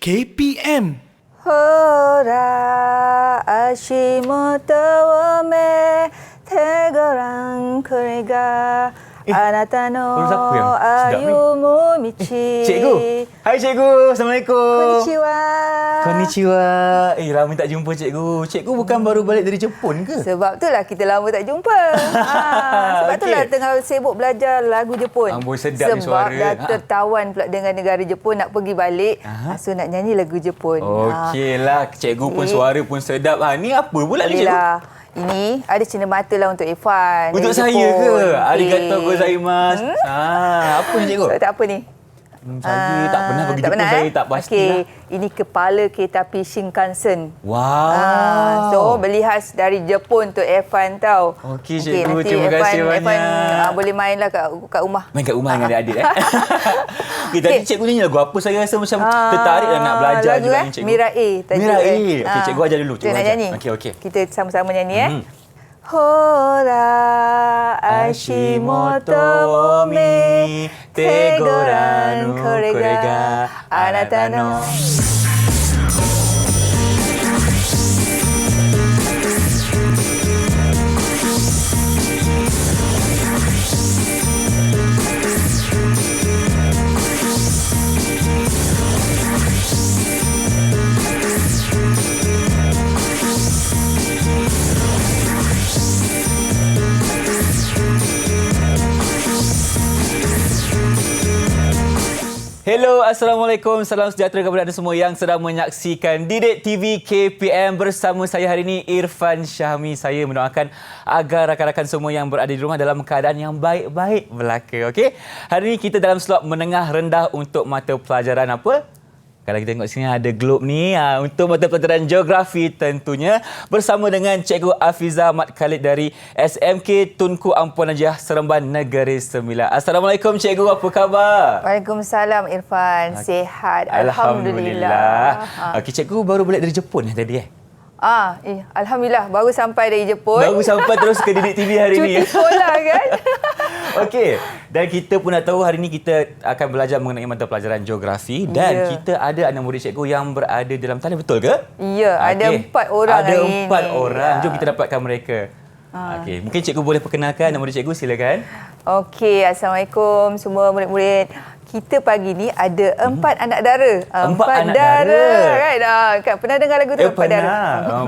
KPM. Hora Ashimoto wo me tegoran korega anata no ayumu michi. Cikgu. Hai cikgu. Assalamualaikum. Konnichiwa. Konnichiwa. Lama tak jumpa cikgu. Cikgu bukan baru balik dari Jepun ke? Sebab itulah kita lama tak jumpa. Sebab itulah tengah sibuk belajar lagu Jepun. Amboi sedap ni suara. Sebab dah tertawan pula dengan negara Jepun, nak pergi balik. So nak nyanyi lagu Jepun. Okeylah, cikgu pun suara pun sedap. Ni apa pula ni cikgu? Ini ada cina mata lah untuk Irfan. Untuk saya ke? Arigatou gozaimasu. Apa ni cikgu? Tak apa ni. Saya tak pernah pergi Jepun, saya tak pastilah. Ini kepala kereta api Shinkansen. Wow. So, beli khas dari Jepun untuk Irfan tau. Okey cikgu, terima kasih banyak. Irfan boleh mainlah kat rumah. Main kat rumah dengan adik-adik. Tadi cikgu nyanyi lagu apa, saya rasa macam tertarik nak belajar lagu, juga ni cikgu. Mira A. Mira A. Okey, cikgu ajar dulu. Kita nak nyanyi. Okey. Kita sama-sama nyanyi Hora Ashimoto wo me tegoran korega anata no. Hello, Assalamualaikum. Salam sejahtera kepada anda semua yang sedang menyaksikan Didik TV KPM bersama saya hari ini, Irfan Syahmi. Saya mendoakan agar rakan-rakan semua yang berada di rumah dalam keadaan yang baik-baik belaka. Okey? Hari ini kita dalam slot menengah rendah untuk mata pelajaran apa? Kalau kita tengok sini ada globe ni untuk mata pelajaran geografi tentunya bersama dengan Cikgu Afiza Mat Khalid dari SMK Tunku Ampuan Najah Seremban Negeri Sembilan. Assalamualaikum cikgu, apa khabar? Waalaikumsalam Irfan. Sihat. Alhamdulillah. Okey, cikgu baru balik dari Jepun tadi Alhamdulillah baru sampai dari Jepun. Baru sampai terus ke Didik TV hari ni. Cuti sekolah kan. Okey, dan kita pun nak tahu hari ini kita akan belajar mengenai mata pelajaran geografi dan kita ada anak murid cikgu yang berada dalam talian, betul ke? Ya, ada 4 orang hari ini. Ada 4 orang. Jom kita dapatkan mereka. Okey, mungkin cikgu boleh perkenalkan anak murid cikgu, silakan. Okey, Assalamualaikum semua murid-murid. Kita pagi ni ada 4 anak dara. 4 anak dara. Kan? Pernah dengar lagu tu? 4 dara.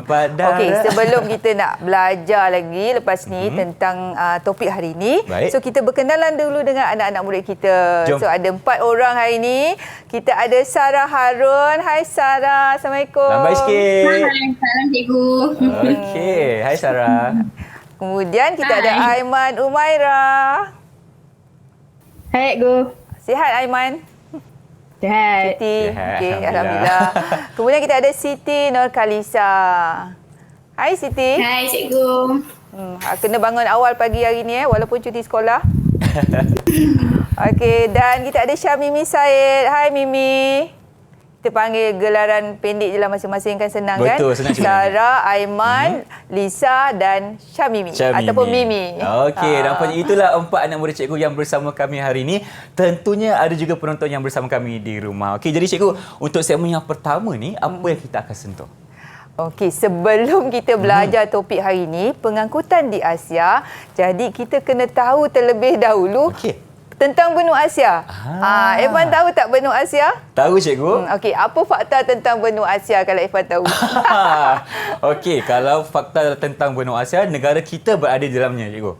4 dara. Okey, sebelum kita nak belajar lagi lepas ni tentang topik hari ini. Baik. So, kita berkenalan dulu dengan anak-anak murid kita. Jom. So, ada 4 orang hari ini. Kita ada Sarah Harun. Hai Sarah, Assalamualaikum. Lambai sikit. Hai, salam cikgu. Okey, hai Sarah. Kemudian kita ada Aiman Umaira. Hai, cikgu. Sihat Aiman? Sihat. Siti. Sihat, Okey, Alhamdulillah. Alhamdulillah. Kemudian kita ada Siti Nurkalisa. Hai Siti. Hai, cikgu. Kena bangun awal pagi hari ni walaupun cuti sekolah. Okey, dan kita ada Syamimi Said. Hai Mimi. Kita panggil gelaran pendek je lah masing-masing, kan senang. Betul, kan? senang. Sarah, Aiman, Lisa dan Syamimi. Ataupun Mimi. Okey, nampaknya itulah 4 anak murid cikgu yang bersama kami hari ini. Tentunya ada juga penonton yang bersama kami di rumah. Okey, jadi cikgu, untuk segmen yang pertama ni, apa yang kita akan sentuh? Okey, sebelum kita belajar topik hari ini, pengangkutan di Asia. Jadi kita kena tahu terlebih dahulu tentang benua Asia. Irfan tahu tak benua Asia? Tahu cikgu. Okey, apa fakta tentang benua Asia kalau Irfan tahu? Okey, kalau fakta tentang benua Asia, negara kita berada di dalamnya cikgu.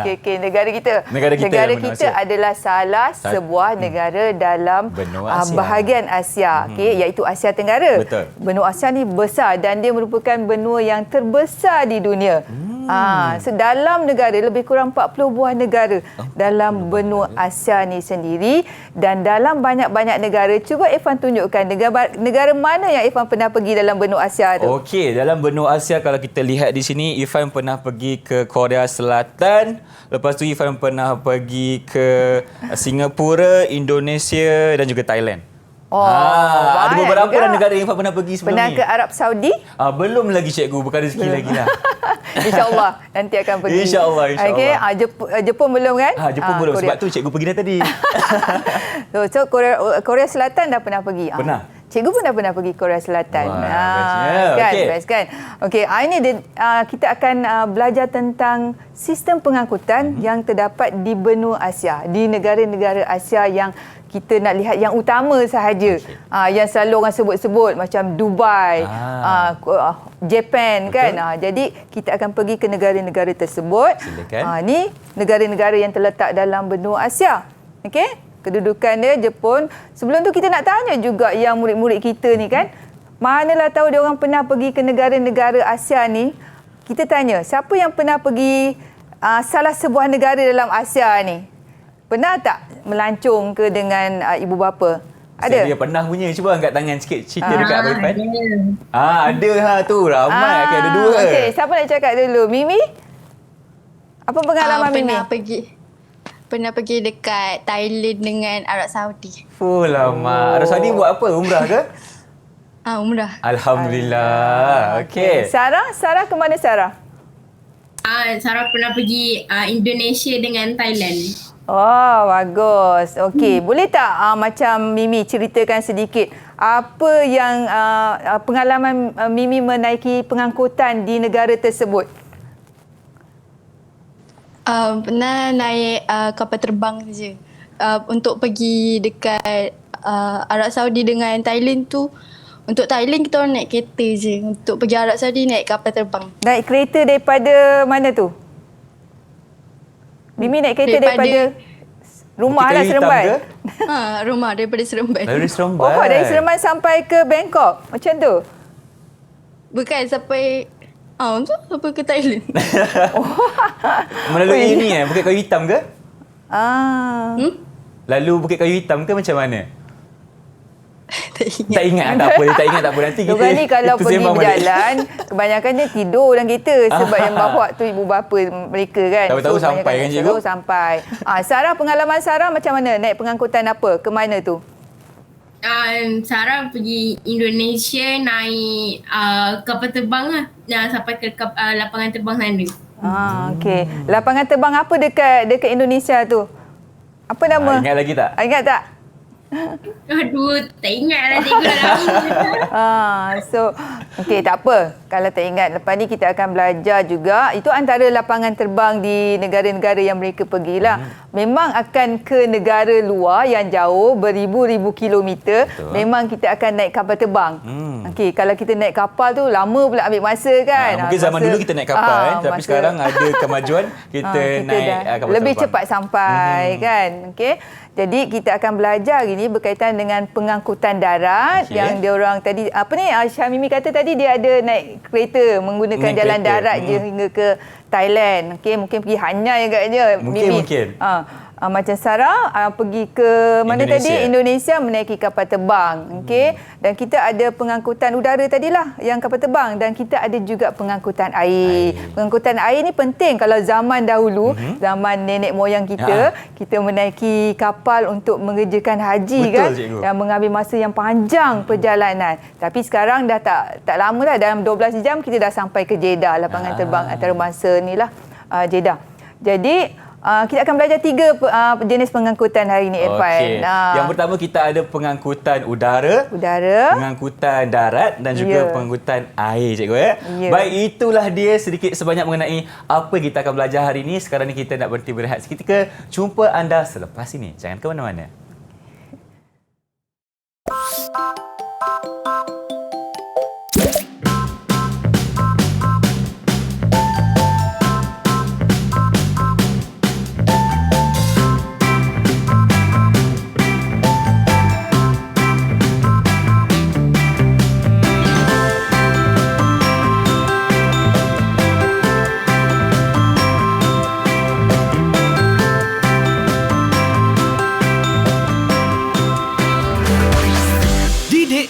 Okey, negara kita. Negara kita adalah salah sebuah negara dalam benua Asia. Bahagian Asia, iaitu Asia Tenggara. Betul. Benua Asia ni besar dan dia merupakan benua yang terbesar di dunia. So dalam negara lebih kurang 40 buah negara dalam benua Asia ni sendiri, dan dalam banyak-banyak negara. Cuba Irfan tunjukkan negara mana yang Irfan pernah pergi dalam benua Asia tu. Okey, dalam benua Asia kalau kita lihat di sini, Irfan pernah pergi ke Korea Selatan, lepas tu Irfan pernah pergi ke Singapura, Indonesia dan juga Thailand. Ada beberapa negara yang Irfan pernah pergi sebelum Pernah ni. ke Arab Saudi? Belum lagi cikgu, bukan rezeki lagi lah. InsyaAllah nanti akan pergi. InsyaAllah. Okey, Jepun belum kan? Jepun belum. Korea. Sebab tu cikgu pergi dah tadi. So Korea Selatan dah pernah pergi. Pernah. Cikgu pun dah pernah pergi Korea Selatan. Wah, bestnya. Kan, Okey. best kan? Okey, ini kita akan belajar tentang sistem pengangkutan yang terdapat di benua Asia, di negara-negara Asia yang kita nak lihat yang utama sahaja. Yang selalu orang sebut-sebut macam Dubai, Japan. Betul. Kan? Jadi kita akan pergi ke negara-negara tersebut. Silakan. Ni negara-negara yang terletak dalam benua Asia. Okey? Kedudukan dia Jepun. Sebelum tu kita nak tanya juga yang murid-murid kita ni kan. Manalah tahu dia orang pernah pergi ke negara-negara Asia ni. Kita tanya, siapa yang pernah pergi salah sebuah negara dalam Asia ni? Pernah tak melancong ke dengan ibu bapa? Ada? Dia pernah punya. Cuba angkat tangan sikit. Cerita dekat Abang Irfan. Ada. Ada tu. Ramai. Ada dua. Okey, siapa nak cakap dulu? Mimi? Apa pengalaman Mimi? Pernah pergi dekat Thailand dengan Arab Saudi. Oh lama. Arab Saudi buat apa? Umrah ke? Umrah. Alhamdulillah. Okey. Sarah ke mana Sarah? Sarah pernah pergi Indonesia dengan Thailand. Oh, bagus. Okey, boleh tak macam Mimi ceritakan sedikit apa yang pengalaman Mimi menaiki pengangkutan di negara tersebut? Pernah naik kapal terbang saja. Untuk pergi dekat Arab Saudi dengan Thailand tu, untuk Thailand kita orang naik kereta je. Untuk pergi Arab Saudi naik kapal terbang. Naik kereta daripada mana tu? Mimi naik kereta daripada rumah lah, Bukit Kayu Hitam Seremban. ke? Rumah daripada Seremban. Dari Seremban. Oh, dari Seremban sampai ke Bangkok. Macam tu. Bukan sampai sampai ke Thailand. Melalui ini Bukit Kayu Hitam ke? Lalu Bukit Kayu Hitam ke macam mana? Tak ingat. Tak ingat tak apa. Nanti kita Diorang ni kalau kita pergi sembang balik. berjalan, kebanyakan dia tidur dalam kereta sebab yang bawa tu ibu bapa mereka kan. Tahu-tahu sampai kebanyakan kan, cikgu? Tahu sampai. Sarah, pengalaman Sarah macam mana? Naik pengangkutan apa? Ke mana tu? Sarah pergi Indonesia naik kapal terbang lah. Sampai ke lapangan terbang sana. Okey. Lapangan terbang apa dekat Indonesia tu? Apa nama? Ingat lagi tak? Ingat tak? Aduh, tak ingat lah cikgu dah lama. So, okey, tak apa. Kalau tak ingat, lepas ni kita akan belajar juga. Itu antara lapangan terbang di negara-negara yang mereka pergilah. Memang akan ke negara luar yang jauh, beribu-ribu kilometer. Betul. Memang kita akan naik kapal terbang. Okey, kalau kita naik kapal tu, lama pula ambil masa kan. Mungkin zaman dulu kita naik kapal tapi sekarang ada kemajuan kita naik kapal lebih terbang. cepat sampai kan. Okey. Jadi kita akan belajar hari ini berkaitan dengan pengangkutan darat yang diorang tadi Syamimi kata tadi dia ada naik kereta menggunakan jalan darat je hingga ke Thailand. Okey, mungkin pergi Hanyai agaknya. Mungkin. Macam Sarah pergi ke mana tadi? Indonesia menaiki kapal terbang. Okey. Dan kita ada pengangkutan udara tadilah yang kapal terbang dan kita ada juga pengangkutan air. Pengangkutan air ni penting kalau zaman dahulu, zaman nenek moyang kita, kita menaiki kapal untuk mengerjakan haji. Betul, kan cikgu. dan mengambil masa yang panjang perjalanan. Tapi sekarang dah tak lama dah, dalam 12 jam kita dah sampai ke Jeddah, lapangan terbang antarabangsa ni lah, Jeddah. Jadi kita akan belajar 3 jenis pengangkutan hari ini, Irfan. Okey. Yang pertama kita ada pengangkutan udara, pengangkutan darat dan juga pengangkutan air, cikgu ya. Baik, itulah dia sedikit sebanyak mengenai apa kita akan belajar hari ini. Sekarang ni kita nak berhenti berehat seketika. Jumpa anda selepas ini. Jangan ke mana-mana.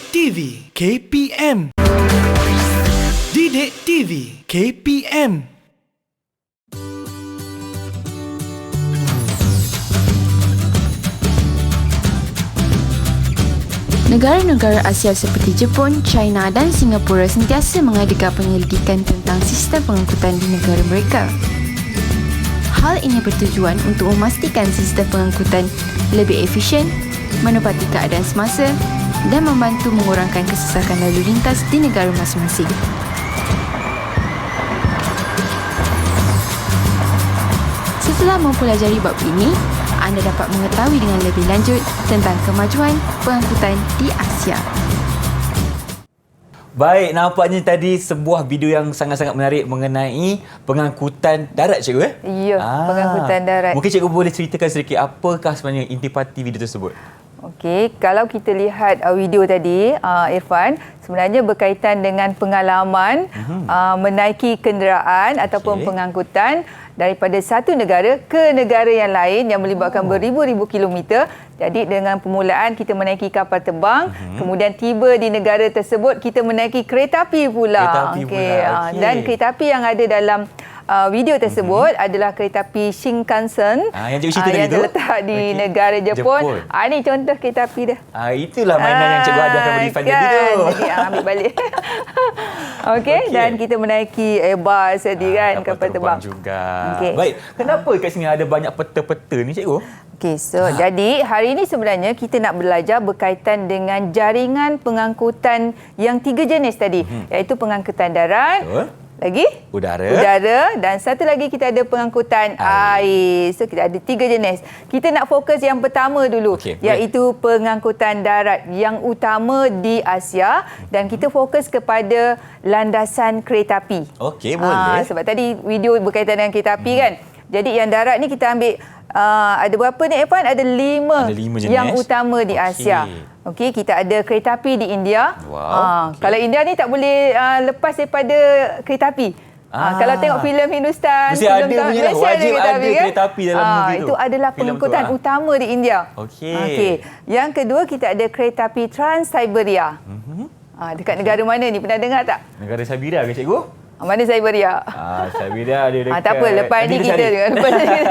TV KPM. Didik TV KPM. Negara-negara Asia seperti Jepun, China dan Singapura sentiasa mengadakan penyelidikan tentang sistem pengangkutan di negara mereka. Hal ini bertujuan untuk memastikan sistem pengangkutan lebih efisien, menepati keadaan semasa dan membantu mengurangkan kesesakan lalu lintas di negara masing-masing. Setelah mempelajari bab ini, anda dapat mengetahui dengan lebih lanjut tentang kemajuan pengangkutan di Asia. Baik, nampaknya tadi sebuah video yang sangat-sangat menarik mengenai pengangkutan darat, cikgu. Ya, pengangkutan darat. Mungkin cikgu boleh ceritakan sedikit apakah sebenarnya intipati video tersebut? Okey, kalau kita lihat video tadi, Irfan, sebenarnya berkaitan dengan pengalaman menaiki kenderaan ataupun pengangkutan daripada satu negara ke negara yang lain yang melibatkan beribu-ribu kilometer. Jadi dengan permulaan kita menaiki kapal terbang, kemudian tiba di negara tersebut kita menaiki kereta api pula. Kereta api pula. Dan kereta api yang ada dalam video tersebut adalah kereta api Shinkansen yang cikgu cerita tadi tu, terletak di negara Jepun. Ini contoh kereta api dia. Itulah mainan yang cikgu ada kepada Irfan tadi tu. Jadi ambil balik. Okey, dan kita menaiki Airbus tadi kan, kapal terbang juga. Baik, kenapa kat sini ada banyak peta-peta ni, cikgu? Okey, jadi hari ini sebenarnya kita nak belajar berkaitan dengan jaringan pengangkutan yang 3 jenis tadi, iaitu pengangkutan darat, lagi udara, dan satu lagi kita ada pengangkutan air. So kita ada 3 jenis. Kita nak fokus yang pertama dulu, iaitu pengangkutan darat yang utama di Asia, dan kita fokus kepada landasan kereta api. Okey, boleh. Sebab tadi video berkaitan dengan kereta api kan. Jadi yang darat ni kita ambil ada berapa ni, Evan? Ada 5 jenis yang utama di Asia. Okey, kita ada kereta api di India. Kalau India ni tak boleh lepas daripada kereta api. Kalau tengok filem Hindustan, mesti ada punya lah. Wajib ada kereta api dalam movie tu. Itu adalah pengangkutan utama di India. Okey. Yang kedua kita ada kereta api Trans-Siberia. Dekat negara mana ni? Pernah dengar tak? Negara Siberia ke, cikgu? Mana Siberia? Siberia dia dekat. Tak apa, lepas ni kita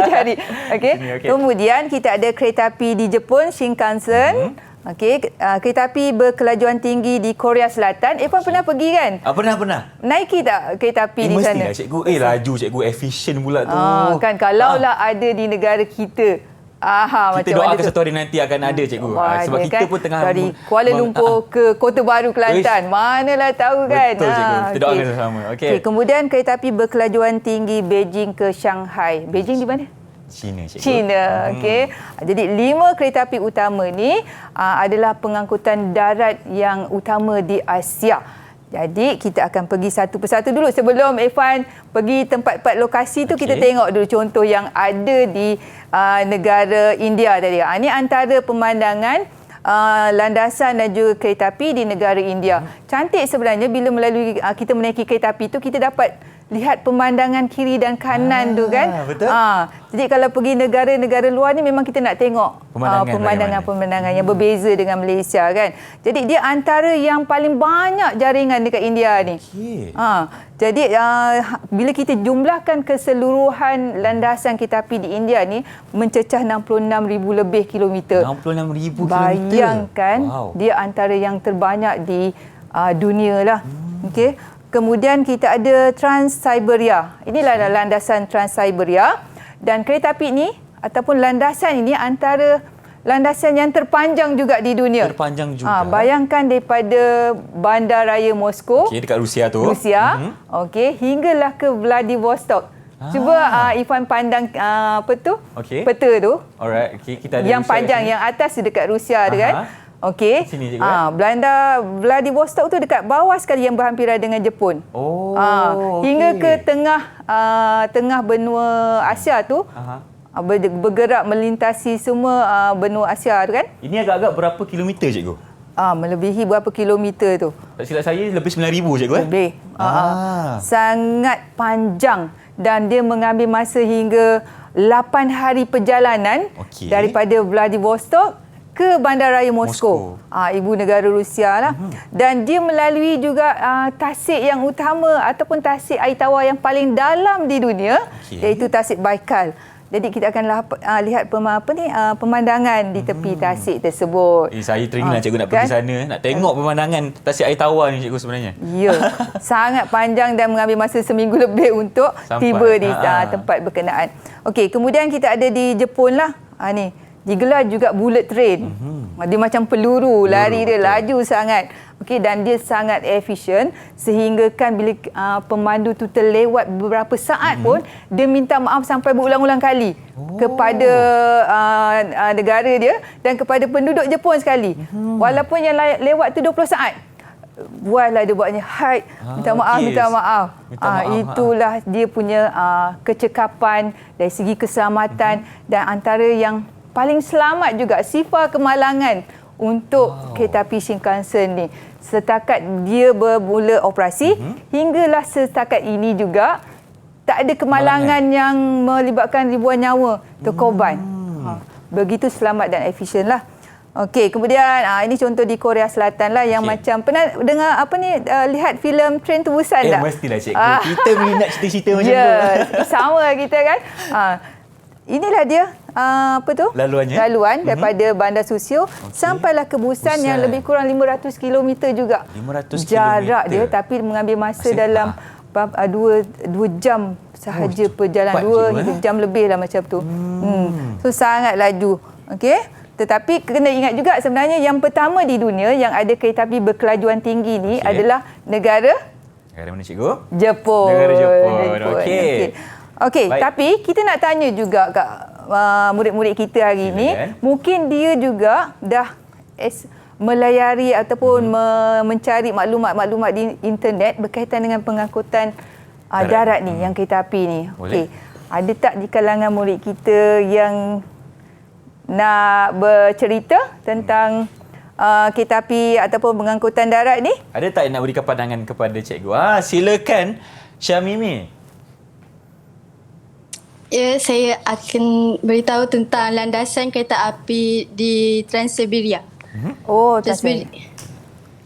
cari. Okey. Kemudian kita ada kereta api di Jepun, Shinkansen. Okey, kereta api berkelajuan tinggi di Korea Selatan. Evan pernah pergi kan? Pernah. Naiki tak kereta api di sana? Mestilah, cikgu. Laju, cikgu. Efisien pula tu. Kan, kalaulah ada di negara kita. Kita doakan satu hari nanti akan ada, cikgu. Sebab kita pun tengah dari Kuala Lumpur ke Kota Baru, Kelantan. Manalah tahu kan. Betul, cikgu. Kita doakan sama-sama. Okey. Kemudian kereta api berkelajuan tinggi Beijing ke Shanghai. Beijing di mana? China, cikgu. China. Okey. Jadi 5 kereta api utama ni adalah pengangkutan darat yang utama di Asia. Jadi kita akan pergi satu persatu dulu. Sebelum Irfan pergi tempat-tempat lokasi tu, kita tengok dulu contoh yang ada di negara India tadi. Ini antara pemandangan landasan dan juga kereta api di negara India. Cantik sebenarnya bila melalui kita menaiki kereta api tu, kita dapat lihat pemandangan kiri dan kanan tu kan. Betul. Jadi kalau pergi negara-negara luar ni memang kita nak tengok pemandangan yang berbeza dengan Malaysia kan. Jadi dia antara yang paling banyak jaringan dekat India ni. Jadi bila kita jumlahkan keseluruhan landasan kereta api di India ni mencecah 66,000 lebih kilometer. 66,000 kilometer. Bayangkan, dia antara yang terbanyak di dunia lah. Okey. Kemudian kita ada Trans-Siberia. Inilah landasan Trans-Siberia. Dan kereta api ni ataupun landasan ini antara landasan yang terpanjang juga di dunia. Terpanjang juga. Bayangkan daripada Bandaraya Moskow. Dekat Rusia tu. Hinggalah ke Vladivostok. Cuba Irfan pandang peta tu. Alright. Kita ada yang panjang, yang atas dekat Rusia tu kan. Okey. Vladivostok tu dekat bawah sekali yang berhampiran dengan Jepun. Hingga ke tengah benua Asia tu. Bergerak melintasi semua benua Asia tu kan. Ini agak-agak berapa kilometer, cikgu? Melebihi berapa kilometer tu? Tak silap saya lebih 9,000, cikgu. Lebih. Sangat panjang dan dia mengambil masa hingga 8 hari perjalanan daripada Vladivostok ke Bandaraya Moskow. Ibu negara Rusia lah. Dan dia melalui juga tasik yang utama ataupun tasik air tawar yang paling dalam di dunia, iaitu tasik Baikal. Jadi kita akan lihat pemandangan di tepi tasik tersebut. Saya teringat cikgu nak pergi sana, nak tengok pemandangan tasik air tawar ni cikgu sebenarnya. Ya, sangat panjang dan mengambil masa seminggu lebih untuk sampai tiba di tempat berkenaan. Okey, kemudian kita ada di Jepun lah. Ni, digelar juga bullet train. Dia macam peluru, lari dia laju sangat. Okey, dan dia sangat efisien sehingga kan bila pemandu tu terlewat beberapa saat pun dia minta maaf sampai berulang-ulang kali kepada negara dia dan kepada penduduk Jepun sekali. Walaupun yang lewat tu 20 saat. Buatlah dia buatnya, hai, minta maaf, minta maaf. Itulah dia punya kecekapan dari segi keselamatan dan antara yang paling selamat juga sifar kemalangan untuk kereta api Shinkansen ni. Setakat dia bermula operasi, hinggalah setakat ini juga tak ada kemalangan yang melibatkan ribuan nyawa terkorban. Begitu selamat dan efisien lah. Okey, kemudian ini contoh di Korea Selatan lah yang macam pernah dengar lihat filem Train to Busan tak? Mestilah cikgu. Kita minat cerita-cerita macam tu. Ya, sama kita kan. Inilah dia laluan daripada Bandar Susio sampailah ke Busan yang lebih kurang 500 km juga. 500 jarak dia, tapi mengambil masa dalam 2 jam sahaja perjalanan. 2 hingga jam lebih lah macam tu. So sangat laju. Okey. Tetapi kena ingat juga sebenarnya yang pertama di dunia yang ada kereta api berkelajuan tinggi ni adalah negara mana cikgu? Jepun. Negara Jepun. Okey, tapi kita nak tanya juga kat murid-murid kita hari ini, mungkin dia juga dah melayari ataupun mencari maklumat-maklumat di internet berkaitan dengan pengangkutan darat ni, yang kereta api ni. Okey. Ada tak di kalangan murid kita yang nak bercerita tentang kereta api ataupun pengangkutan darat ni? Ada tak yang nak berikan pandangan kepada cikgu? Silakan Syamimi. Ya, saya akan beritahu tentang landasan kereta api di Trans-Siberia.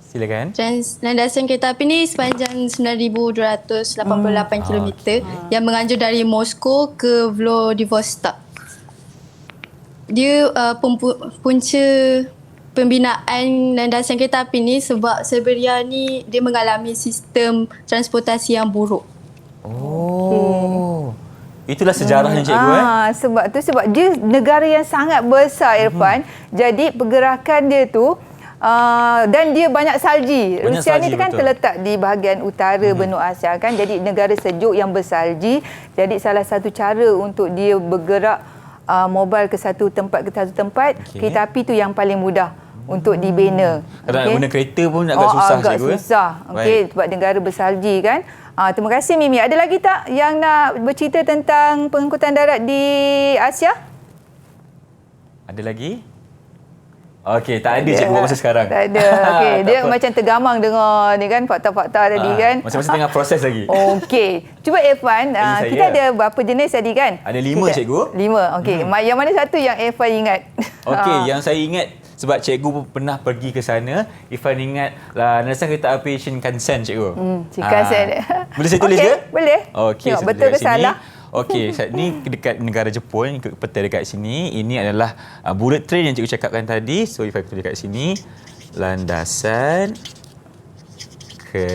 Silakan. Landasan kereta api ni sepanjang 9,288 km yang menganjur dari Moskow ke Vladivostok. Dia punca pembinaan landasan kereta api ni sebab Siberia ni dia mengalami sistem transportasi yang buruk. Itulah sejarahnya cikgu. Sebab dia negara yang sangat besar, Irfan. Jadi pergerakan dia tu dan dia banyak salji. Rusia ni kan terletak di bahagian utara benua Asia kan. Jadi negara sejuk yang bersalji. Jadi salah satu cara untuk dia bergerak mobile ke satu tempat kereta api tu yang paling mudah untuk dibina. Nak guna kereta pun agak susah agak cikgu. Susah. Sebab negara bersalji kan. Terima kasih Mimi. Ada lagi tak yang nak bercerita tentang pengangkutan darat di Asia? Ada lagi? Okey, tak ada cikgu buat masa sekarang. Tak ada. Okey, dia macam tergamang dengar ni kan fakta-fakta tadi kan. Masing-masing tengah proses lagi. Okey. Cuba Irfan, kita ada berapa jenis tadi kan? Ada 5 cikgu. 5. Okey. Yang mana satu yang Irfan ingat? Okey, yang saya ingat sebab cikgu pun pernah pergi ke sana, Irfan ingat landasan kereta api Shinkansen cikgu. Shinkansen. Boleh saya tulis ke? Boleh. Okey, betul ke salah? Okey, ni dekat negara Jepun, peta dekat sini. Ini adalah bullet train yang cikgu cakapkan tadi. So, Irfan tulis dekat sini. Landasan kereta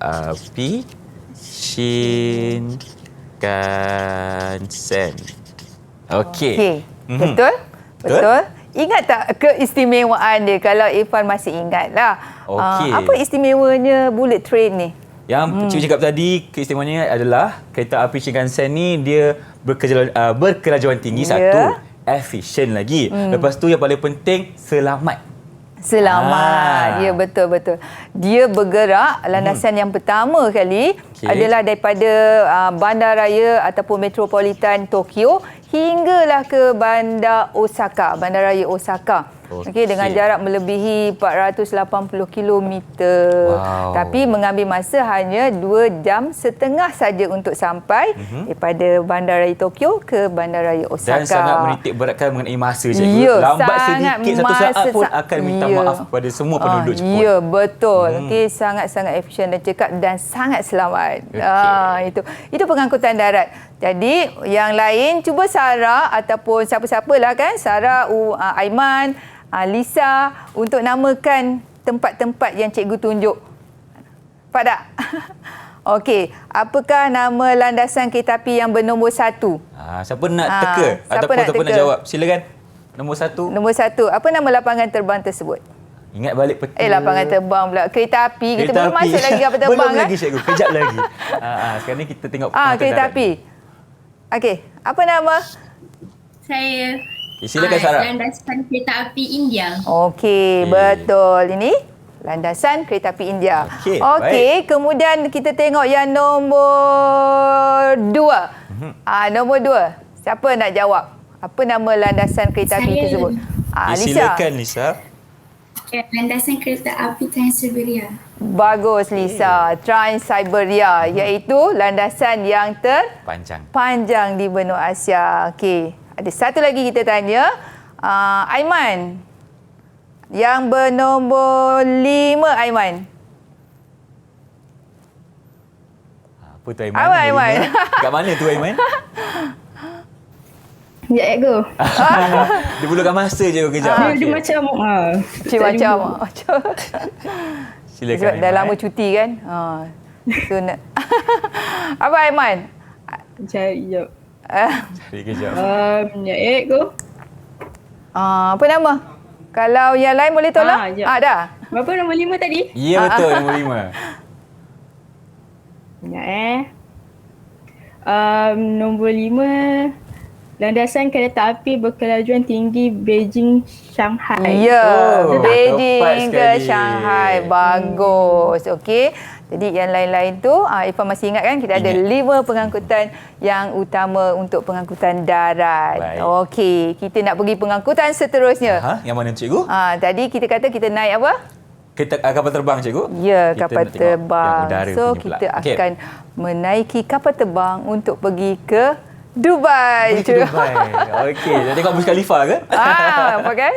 api Shinkansen. Okey. Betul? Betul. Ingat tak keistimewaan dia kalau Irfan masih ingat lah. Apa istimewanya bullet train ni? Yang cikgu cakap tadi, keistimewaannya adalah kereta api Shinkansen ni dia berkelajuan tinggi, satu, efisien lagi. Lepas tu yang paling penting, selamat. Ya, betul-betul. Dia bergerak landasan yang pertama kali adalah daripada bandaraya ataupun metropolitan Tokyo hinggalah ke bandar Osaka, bandaraya Osaka. Okey, dengan jarak melebihi 480 kilometer. Wow. Tapi mengambil masa hanya 2 jam setengah saja untuk sampai daripada Bandaraya Tokyo ke Bandaraya Osaka. Dan sangat menitik beratkan mengenai masa, cikgu. Ya, Lambat sangat sedikit satu saat pun masa- akan minta ya. maaf kepada semua penduduk Jepun. Ya, betul. Okey, sangat-sangat efisien dan cekat dan sangat selamat. Itu pengangkutan darat. Jadi, yang lain cuba Sarah ataupun siapa-siapalah kan, Sarah, Aiman, Lisa untuk namakan tempat-tempat yang cikgu tunjuk. Nampak tak? Okey, apakah nama landasan kereta api yang bernombor 1? Siapa nak teka ataupun nak jawab? Silakan. Nombor 1. Nombor 1, apa nama lapangan terbang tersebut? Ingat balik peta. Lapangan terbang pula. Kereta api. Kita Kereta belum api. masuk lagi kapal terbang. Belum lagi, cikgu. Kejap lagi. Sekarang ni kita tengok pengangkutan Kereta darat api. Okey, apa nama? Saya Silakan Sarah. landasan kereta api India. Okey, betul. Ini landasan kereta api India. Okey, Okey, kemudian kita tengok yang nombor 2. Nombor 2. Siapa nak jawab? Apa nama landasan kereta api Saya. tersebut? Lisa. Silakan Lisa. Landasan kereta api Trans-Siberia. Bagus Lisa. Trans-Siberia iaitu landasan yang terpanjang di benua Asia. Okey. Ada satu lagi kita tanya. Aiman. Yang bernombor 5 Aiman. Apa tu Aiman? Apa Aiman? Kat mana tu Aiman? Ya, go. Dia perlukan masa je kejap. Dia macam Cik macam. Silakan Sebab dah Aiman. lama cuti kan. So nak. Apa Aiman? cari jap. Cari kejap. Ya, go. Apa nama? Kalau yang lain boleh tolong? jap. Dah. Berapa nombor 5 tadi? Ya betul, nombor 5. Ya, nombor 5. Landasan kereta api berkelajuan tinggi Beijing Shanghai. Ya, Oh, tepat Beijing ke sekali. Shanghai. Bagus. Okey. Jadi yang lain-lain tu, Ifah masih ingat kan kita ada 5 pengangkutan yang utama untuk pengangkutan darat. Baik. Okey, kita nak pergi pengangkutan seterusnya. Yang mana cikgu? Tadi kita kata kita naik apa? Kapal terbang cikgu? Ya, Kita kapal nak tengok yang terbang. udara So, punya pula. kita Okey. akan menaiki kapal terbang untuk pergi ke Dubai. Pergi ke Dubai. Okey, nak tengok Burj Khalifa ke? Apa kan?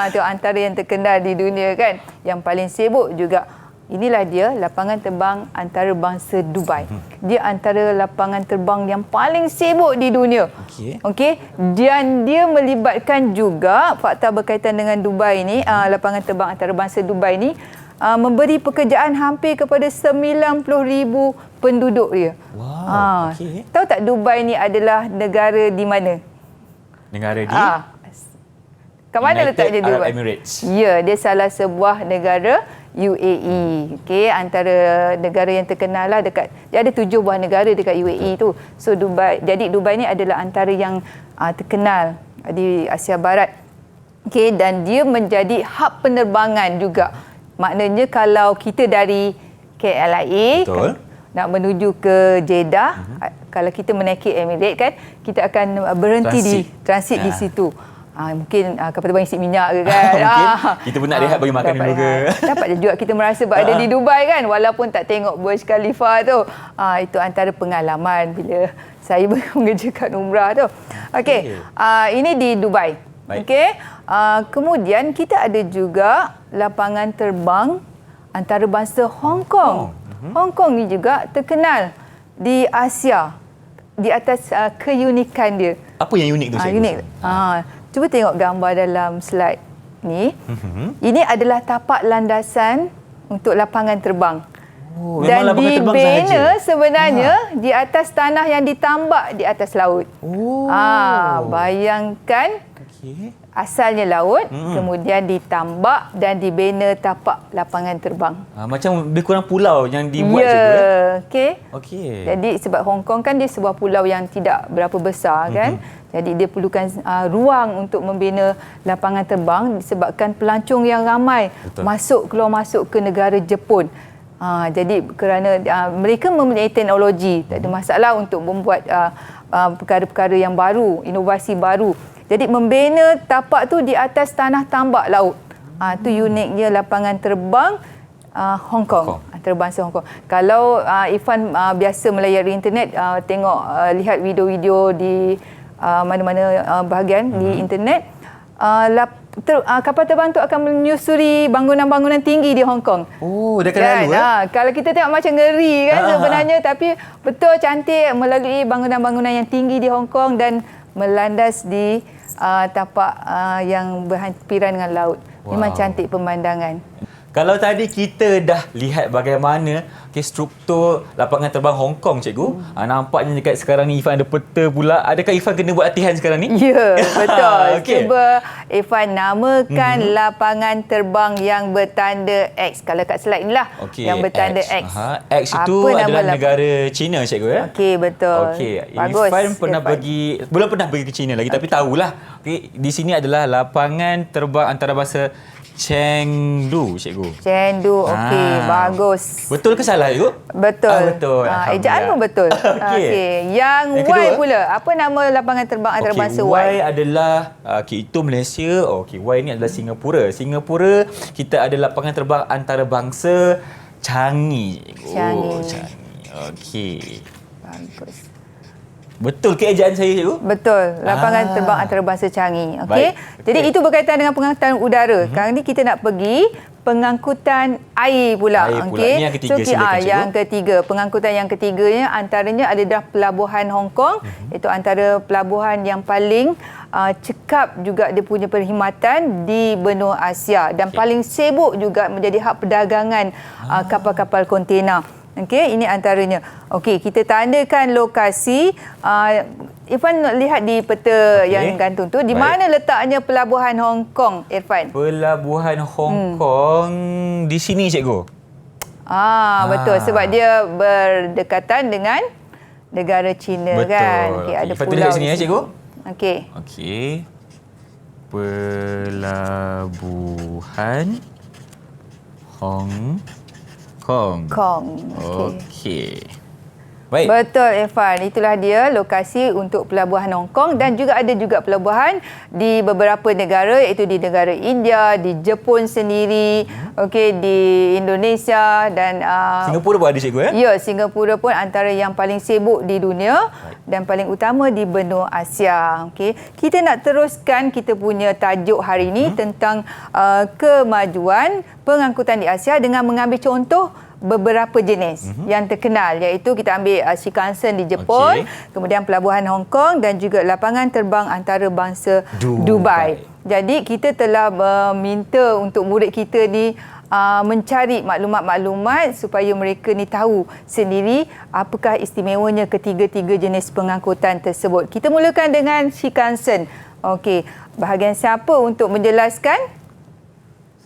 Itu antara yang terkenal di dunia kan. Yang paling sibuk juga. Inilah dia lapangan terbang antarabangsa Dubai. Dia antara lapangan terbang yang paling sibuk di dunia. Okey. Dan dia melibatkan juga fakta berkaitan dengan Dubai ni, lapangan terbang antarabangsa Dubai ni memberi pekerjaan hampir kepada 90,000 penduduk dia. Wow. Okey. Tahu tak Dubai ni adalah negara di mana? Negara di Kat mana United letaknya Arab Dubai? Emirates. Ya, dia salah sebuah negara UAE. Okey, antara negara yang terkenal lah dekat. Dia ada 7 buah negara dekat UAE tu. So Dubai, jadi Dubai ni adalah antara yang terkenal di Asia Barat. Okey, dan dia menjadi hub penerbangan juga. Maknanya kalau kita dari KLIA nak menuju ke Jeddah, kalau kita menaiki Emirates kan, kita akan berhenti transit di situ. Mungkin kapal terbang isi minyak ke kan. Mungkin kita pun nak rehat bagi makan dulu ke. Dapat juga kita merasa berada di Dubai kan, walaupun tak tengok Burj Khalifa tu. Itu antara pengalaman bila saya mengerjakan umrah tu. Okey, ini di Dubai. Okey. Kemudian kita ada juga lapangan terbang antarabangsa Hong Kong. Hong Kong ni juga terkenal di Asia di atas keunikan dia. Apa yang unik tu cikgu? Unik. Cuba tengok gambar dalam slide ni. Ini adalah tapak landasan untuk lapangan terbang. Dan dibina sebenarnya di atas tanah yang ditambak di atas laut. Bayangkan asalnya laut, kemudian ditambak dan dibina tapak lapangan terbang. Macam lebih kurang pulau yang dibuat cikgu. Okey. Jadi sebab Hong Kong kan dia sebuah pulau yang tidak berapa besar kan. Jadi dia perlukan ruang untuk membina lapangan terbang disebabkan pelancong yang ramai keluar masuk ke negara Jepun. Jadi kerana mereka mempunyai teknologi, tak ada masalah untuk membuat perkara-perkara yang baru, inovasi baru Jadi membina tapak tu di atas tanah tambak laut. Tu uniknya lapangan terbang Hong Kong. Terbangsa Hong Kong. Kalau Irfan biasa melayari internet, tengok lihat video-video di mana-mana bahagian di internet, kapal terbang tu akan menyusuri bangunan-bangunan tinggi di Hong Kong. Oh, dah kena lalu Kalau kita tengok macam ngeri kan sebenarnya, tapi betul cantik melalui bangunan-bangunan yang tinggi di Hong Kong dan melandas di tapak yang berhampiran dengan laut. Memang cantik pemandangan. Kalau tadi kita dah lihat bagaimana struktur lapangan terbang Hong Kong, cikgu. Nampaknya dekat sekarang ni Irfan ada peta pula. Adakah Irfan kena buat latihan sekarang ni? Ya, betul. Okey. Cuba Irfan namakan lapangan terbang yang bertanda X. Kalau kat slide ni lah, yang bertanda X. X itu adalah negara China, cikgu ya? Okey, betul. Okey, Bagus. Irfan pernah belum pernah pergi ke China lagi, tapi tahulah. Okey, di sini adalah lapangan terbang antarabangsa Chengdu, cikgu. Chengdu, okey, bagus. Betul ke salah, cikgu? Betul. Betul. Ejaan pun betul. Okey. Yang Y pula, apa nama lapangan terbang antarabangsa Y? Y adalah itu Malaysia. Okey, Y ni adalah Singapura. Singapura kita ada lapangan terbang antarabangsa Changi. Changi. Okey. Bagus. Betul ke ejaan saya, cikgu? Betul. Lapangan terbang antarabangsa Changi. Okey. Jadi itu berkaitan dengan pengangkutan udara. Sekarang ni kita nak pergi pengangkutan air pula. Okey. Ini yang ketiga, silakan, cikgu. Yang ketiga, pengangkutan yang ketiganya antaranya adalah pelabuhan Hong Kong. Itu antara pelabuhan yang paling cekap juga dia punya perkhidmatan di benua Asia dan paling sibuk juga menjadi hub perdagangan kapal-kapal kontena. Okey, ini antaranya. Okey, kita tandakan lokasi. Irfan lihat di peta yang gantung tu, di mana letaknya pelabuhan Hong Kong, Irfan? Pelabuhan Hong Kong di sini, cikgu. Betul, sebab dia berdekatan dengan negara China. Betul. Kan. Okey, ada Irfan pulau lihat sini ya, cikgu. Okey. Okey. Pelabuhan Hong Kong. Okey. Baik. Betul, Irfan. Itulah dia lokasi untuk pelabuhan Hong Kong dan juga ada juga pelabuhan di beberapa negara, iaitu di negara India, di Jepun sendiri, okey, di Indonesia dan Singapura pun ada, cikgu ya? Ya, Singapura pun antara yang paling sibuk di dunia dan paling utama di benua Asia. Okey. Kita nak teruskan kita punya tajuk hari ini tentang kemajuan pengangkutan di Asia dengan mengambil contoh beberapa jenis yang terkenal, iaitu kita ambil Shinkansen di Jepun, kemudian pelabuhan Hong Kong dan juga lapangan terbang antarabangsa Dubai. Jadi kita telah meminta untuk murid kita ni mencari maklumat-maklumat supaya mereka ni tahu sendiri apakah istimewanya ketiga-tiga jenis pengangkutan tersebut. Kita mulakan dengan Shinkansen. Okey, bahagian siapa untuk menjelaskan?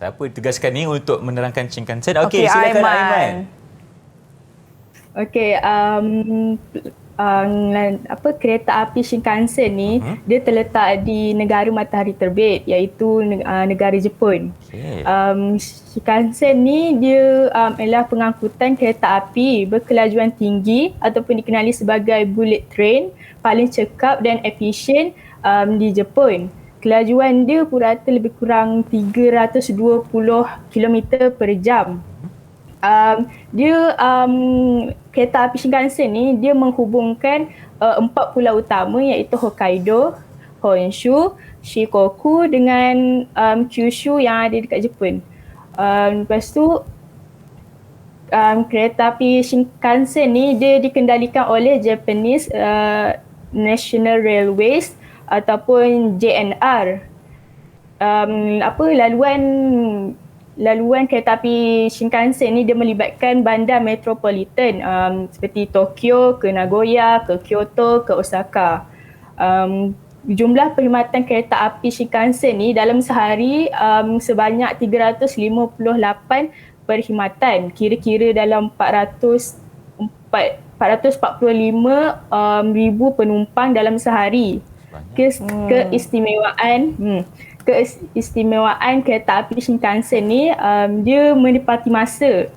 Siapa tugaskan ni untuk menerangkan Shinkansen? Okey, silakan Aiman. Okey, kereta api Shinkansen ni dia terletak di negara matahari terbit, iaitu negara Jepun. Shinkansen ni dia ialah pengangkutan kereta api berkelajuan tinggi ataupun dikenali sebagai bullet train paling cekap dan efisien di Jepun. Kelajuan dia purata lebih kurang 320 km per jam. Kereta api Shinkansen ni dia menghubungkan 4 pulau utama, iaitu Hokkaido, Honshu, Shikoku dengan Kyushu yang ada dekat Jepun. Lepas tu kereta api Shinkansen ni dia dikendalikan oleh Japanese National Railways ataupun JNR. Laluan kereta api Shinkansen ni dia melibatkan bandar metropolitan seperti Tokyo ke Nagoya, ke Kyoto, ke Osaka. Jumlah perkhidmatan kereta api Shinkansen ni dalam sehari sebanyak 358 perkhidmatan, kira-kira dalam 445,000 penumpang dalam sehari. Keistimewaan kereta api Shinkansen ni dia menepati masa.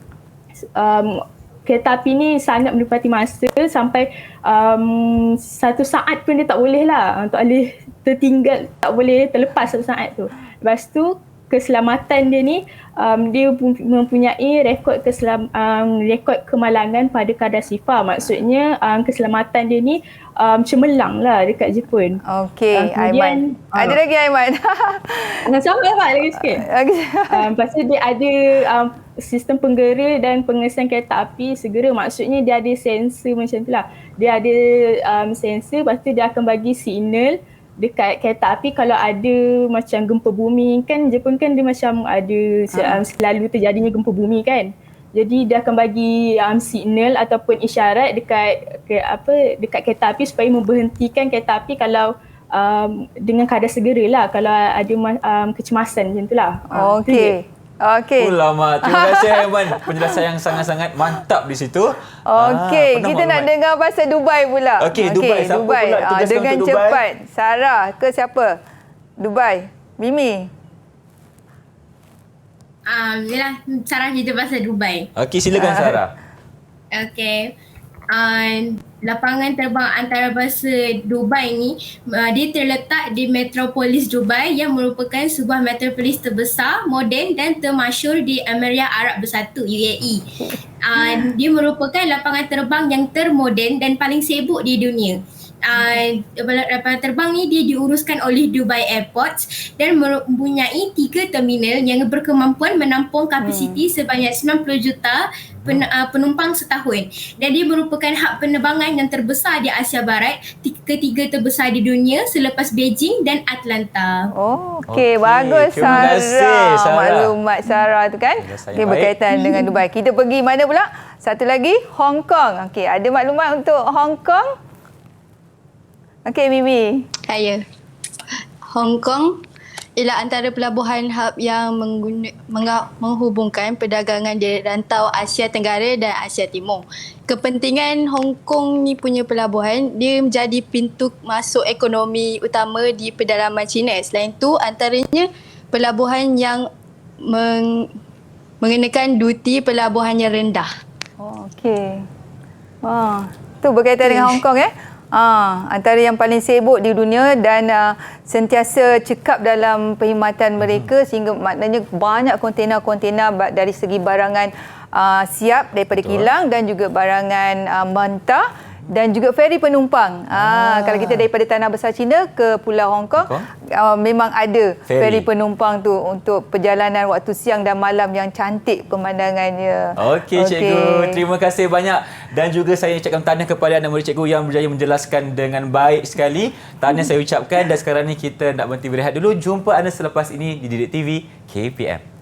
kereta api ni sangat menepati masa sampai 1 saat pun dia tak boleh lah. Tak boleh tertinggal, tak boleh terlepas 1 saat tu. Lepas tu keselamatan dia ni dia mempunyai rekod rekod kemalangan pada kadar sifar. Maksudnya keselamatan dia ni cemerlang lah dekat Jepun. Okey, Aiman. Ada lagi Aiman? Sama Pak lagi sikit. Lepas tu dia ada sistem penggera dan pengesan kereta api segera. Maksudnya dia ada sensor macam tu lah. Dia ada sensor, lepas tu dia akan bagi signal dekat kereta api kalau ada macam gempa bumi kan. Jepun kan dia macam ada selalu terjadinya gempa bumi kan. Jadi dia akan bagi signal ataupun isyarat dekat kereta api supaya memberhentikan kereta api kalau dengan kadar segera lah kalau ada kecemasan macam tu lah. Okey. Okey. Lama. Terima kasih Aiman. Penjelasan yang sangat-sangat mantap di situ. Okey, kita nak dengar pasal Dubai pula. Okey, Dubai. Siapa pula tugaskan dengan untuk Dubai? cepat. Sarah ke siapa? Dubai. Mimi. Yelah, Sarah cerita pasal Dubai. Okey, silakan Sarah. Okay. Lapangan terbang antarabangsa Dubai ni dia terletak di Metropolis Dubai yang merupakan sebuah metropolis terbesar, moden dan termasyhur di Emirat Arab Bersatu UAE. Dia merupakan lapangan terbang yang termoden dan paling sibuk di dunia. Lapangan terbang ni dia diuruskan oleh Dubai Airports dan mempunyai 3 terminal yang berkemampuan menampung kapasiti sebanyak 90 juta penumpang setahun, dan dia merupakan hub penerbangan yang terbesar di Asia Barat, ketiga terbesar di dunia selepas Beijing dan Atlanta. Okey, bagus terima kasih, Sarah. Maklumat Sarah tu kan. Okey, berkaitan dengan Dubai. Kita pergi mana pula? Satu lagi, Hong Kong. Okey, ada maklumat untuk Hong Kong? Okey, Mimi. Saya. Hong Kong ialah antara pelabuhan hub yang menghubungkan perdagangan di rantau Asia Tenggara dan Asia Timur. Kepentingan Hong Kong ni punya pelabuhan, dia menjadi pintu masuk ekonomi utama di pedalaman China. Selain tu, antaranya pelabuhan yang mengenakan duty pelabuhan yang rendah. Okey. Tu berkaitan dengan Hong Kong antara yang paling sibuk di dunia dan sentiasa cekap dalam perkhidmatan mereka sehingga maknanya banyak kontena-kontena dari segi barangan siap daripada kilang dan juga barangan mentah dan juga feri penumpang. Kalau kita daripada Tanah Besar China ke Pulau Hong Kong, memang ada feri penumpang tu untuk perjalanan waktu siang dan malam yang cantik pemandangannya. Okey, cikgu. Terima kasih banyak. Dan juga saya ucapkan tahniah kepada anda murid cikgu yang berjaya menjelaskan dengan baik sekali. Tahniah saya ucapkan, dan sekarang ni kita nak berhenti berehat dulu. Jumpa anda selepas ini di Didik TV KPM.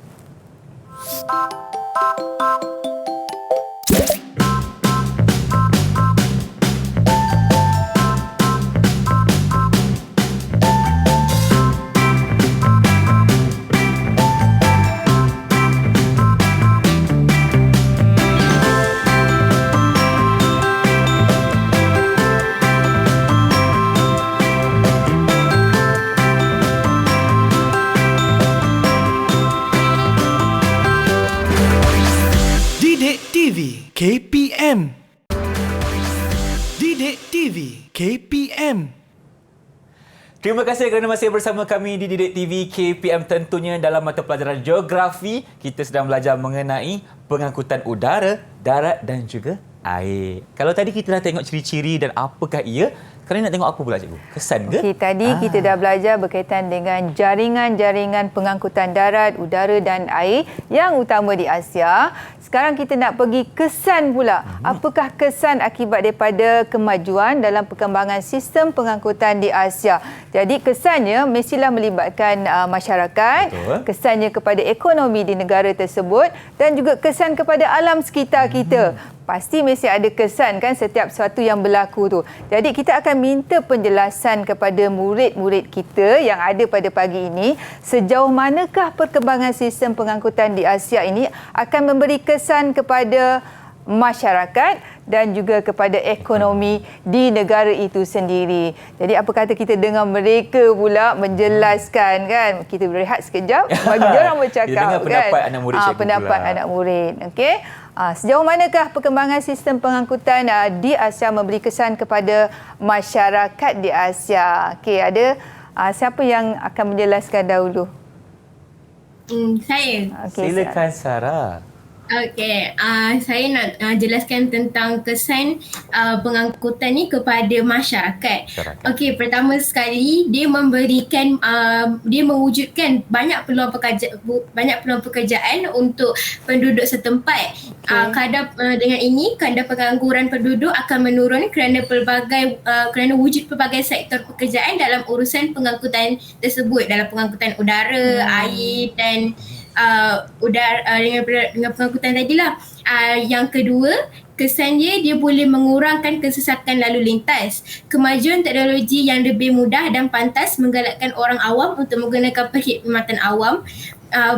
KPM. Didik TV KPM. Terima kasih kerana masih bersama kami di Didik TV KPM. Tentunya dalam mata pelajaran geografi, kita sedang belajar mengenai pengangkutan udara, darat dan juga air. Kalau tadi kita dah tengok ciri-ciri dan apakah ia, sekarang nak tengok apa pula cikgu? Kesan ke? Okey, tadi kita dah belajar berkaitan dengan jaringan-jaringan pengangkutan darat, udara dan air yang utama di Asia. Sekarang kita nak pergi kesan pula. Apakah kesan akibat daripada kemajuan dalam perkembangan sistem pengangkutan di Asia? Jadi kesannya mestilah melibatkan masyarakat, kesannya kepada ekonomi di negara tersebut dan juga kesan kepada alam sekitar kita. Pasti mesti ada kesan kan setiap sesuatu yang berlaku tu. Jadi kita akan minta penjelasan kepada murid-murid kita yang ada pada pagi ini, sejauh manakah perkembangan sistem pengangkutan di Asia ini akan memberi kesan kepada masyarakat dan juga kepada ekonomi di negara itu sendiri. Jadi apa kata kita dengar mereka pula menjelaskan kan. Kita berehat sekejap bagi dia orang bercakap Kita dengar pendapat anak murid cikgu pendapat pula. anak murid. Okey. Sejauh manakah perkembangan sistem pengangkutan di Asia memberi kesan kepada masyarakat di Asia? Okey, ada siapa yang akan menjelaskan dahulu? Saya. Okey, Silakan Sarah. Okey, saya nak jelaskan tentang kesan pengangkutan ni kepada masyarakat. Okey, pertama sekali dia memberikan dia mewujudkan banyak peluang pekerjaan untuk penduduk setempat. Dengan ini kadar pengangguran penduduk akan menurun kerana kerana wujud pelbagai sektor pekerjaan dalam urusan pengangkutan tersebut, dalam pengangkutan udara, air dan dengan pengangkutan tadilah. Yang kedua, kesannya dia boleh mengurangkan kesesakan lalu lintas. Kemajuan teknologi yang lebih mudah dan pantas menggalakkan orang awam untuk menggunakan perkhidmatan awam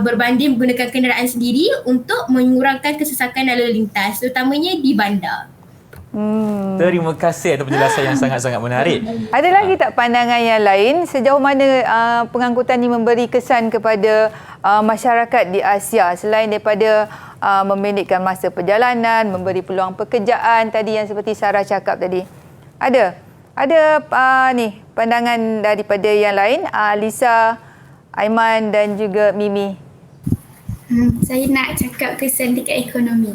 berbanding menggunakan kenderaan sendiri untuk mengurangkan kesesakan lalu lintas, terutamanya di bandar. Terima kasih atas penjelasan yang sangat-sangat menarik. Ada lagi tak pandangan yang lain sejauh mana pengangkutan ini memberi kesan kepada masyarakat di Asia selain daripada memendekkan masa perjalanan, memberi peluang pekerjaan tadi yang seperti Sarah cakap tadi? Ada ni pandangan daripada yang lain, Lisa, Aiman dan juga Mimi. Saya nak cakap kesan dekat ekonomi.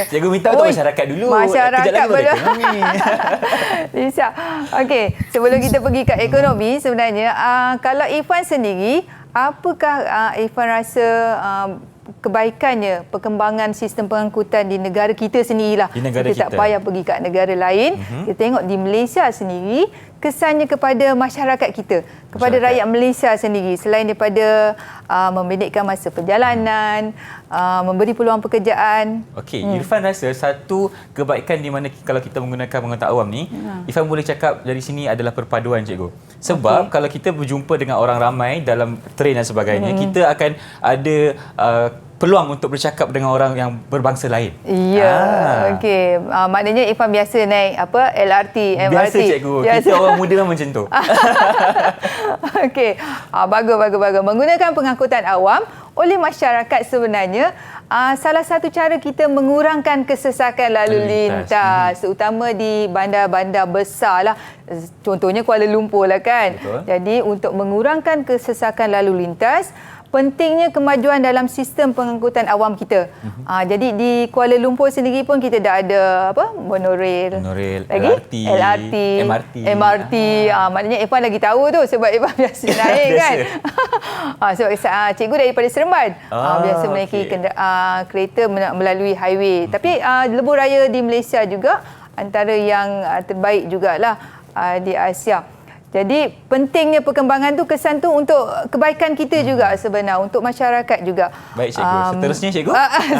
Cikgu minta untuk masyarakat dulu. Masyarakat Kejap lagi belum. ekonomi. Lisa. Okey, sebelum kita pergi ke ekonomi sebenarnya, kalau Irfan sendiri, apakah Irfan rasa kebaikannya perkembangan sistem pengangkutan di negara kita sendirilah. Di negara kita tak kita. payah pergi kat negara lain. Kita tengok di Malaysia sendiri, kesannya kepada masyarakat kita, kepada rakyat Malaysia sendiri, selain daripada memendekkan masa perjalanan, memberi peluang pekerjaan. Okey, Irfan rasa satu kebaikan di mana kalau kita menggunakan pengangkutan awam ni, Irfan boleh cakap dari sini adalah perpaduan, cikgu. Sebab kalau kita berjumpa dengan orang ramai dalam train dan sebagainya, kita akan ada peluang untuk bercakap dengan orang yang berbangsa lain. Ya, okey. Maknanya Irfan biasa naik LRT, MRT. Biasa, cikgu. Kita orang muda memang macam tu. Okey. Bagus. Menggunakan pengangkutan awam oleh masyarakat sebenarnya salah satu cara kita mengurangkan kesesakan lalu lintas, terutama di bandar-bandar besar lah. Contohnya Kuala Lumpur lah kan. Betul. Jadi untuk mengurangkan kesesakan lalu lintas, pentingnya kemajuan dalam sistem pengangkutan awam kita. Jadi di Kuala Lumpur sendiri pun kita dah ada monorail, lagi LRT, MRT. Maknanya Irfan lagi tahu tu sebab Irfan biasa naik kan. Sebab cikgu daripada Seremban, biasa menaiki kereta melalui highway. Tapi lebuh raya di Malaysia juga antara yang terbaik jugalah di Asia. Jadi pentingnya perkembangan tu, kesan tu untuk kebaikan kita juga sebenarnya, untuk masyarakat juga. Baik, cikgu. Seterusnya, cikgu.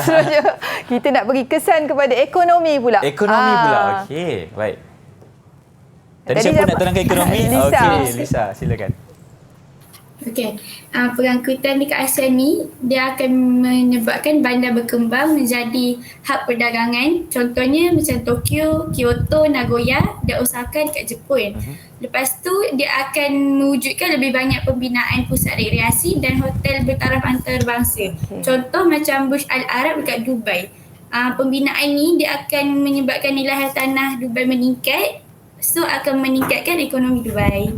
Seterusnya kita nak bagi kesan kepada ekonomi pula. Ekonomi pula. Okey, baik. Tadi siapa nak terangkan ekonomi? Okey, Lisa, silakan. Okey, pengangkutan dekat Asia ni dia akan menyebabkan bandar berkembang menjadi hub perdagangan. Contohnya macam Tokyo, Kyoto, Nagoya dan Osaka dekat Jepun. Lepas tu dia akan mewujudkan lebih banyak pembinaan pusat rekreasi dan hotel bertaraf antarabangsa. Contoh macam Burj Al Arab dekat Dubai. Pembinaan ni dia akan menyebabkan nilai harta tanah Dubai meningkat, so akan meningkatkan ekonomi Dubai.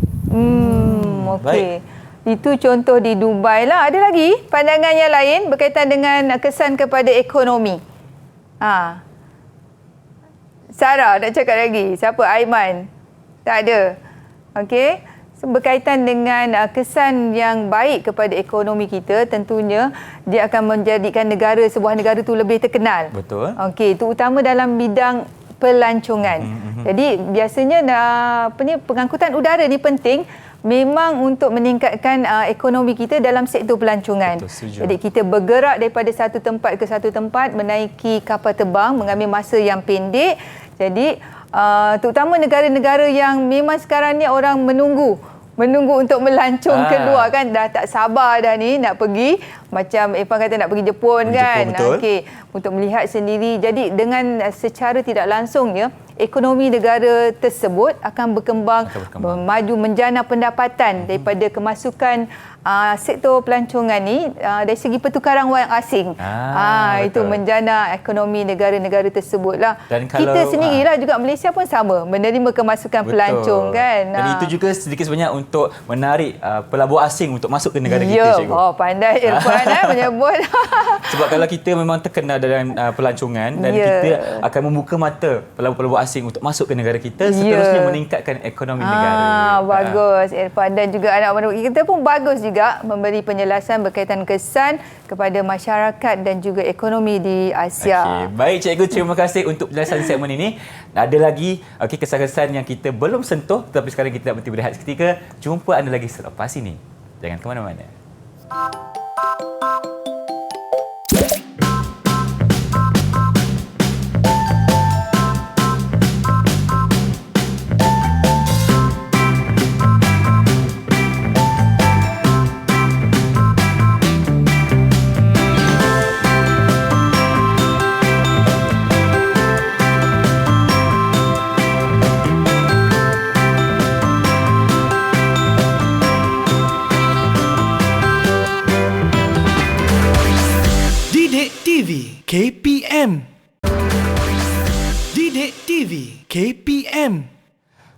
Okey. Itu contoh di Dubai lah. Ada lagi pandangan yang lain berkaitan dengan kesan kepada ekonomi? Sarah nak cakap lagi? Siapa? Aiman? Tak ada. Okey. So, berkaitan dengan kesan yang baik kepada ekonomi kita, tentunya dia akan menjadikan sebuah negara tu lebih terkenal. Betul. Okey, terutama dalam bidang pelancongan. Jadi biasanya pengangkutan udara ni penting memang untuk meningkatkan ekonomi kita dalam sektor pelancongan. Betul, jadi kita bergerak daripada satu tempat ke satu tempat, menaiki kapal terbang, mengambil masa yang pendek. Jadi terutama negara-negara yang memang sekarang ni orang menunggu menunggu untuk melancong Ah. keluar kan, dah tak sabar dah ni nak pergi, macam Irfan kata nak pergi Jepun kan. Betul. Okey, untuk melihat sendiri. Jadi dengan secara tidak langsungnya ekonomi negara tersebut akan berkembang, maju menjana pendapatan daripada kemasukan sektor pelancongan ni dari segi pertukaran wang asing. Itu betul. menjana ekonomi negara-negara tersebut lah. Dan kalau- kita sendirilah juga Malaysia pun sama menerima kemasukan pelancong kan. Dan itu juga sedikit sebanyak untuk menarik pelabur asing untuk masuk ke negara kita, Ya, cikgu. pandai Irfan menyebut. Sebab kalau kita memang terkenal dalam pelancongan dan Ya. kita akan membuka mata pelabur-pelabur asing untuk masuk ke negara kita, seterusnya meningkatkan ekonomi negara. Bagus Irfan, dan juga anak muda kita pun bagus juga memberi penjelasan berkaitan kesan kepada masyarakat dan juga ekonomi di Asia. Okey, baik cikgu, terima kasih untuk penjelasan segmen ini. Ada lagi kesan-kesan yang kita belum sentuh, tetapi sekarang kita nak berhenti berehat seketika. Jumpa anda lagi selepas ini. Jangan ke mana-mana. Didik TV KPM. Didik TV KPM.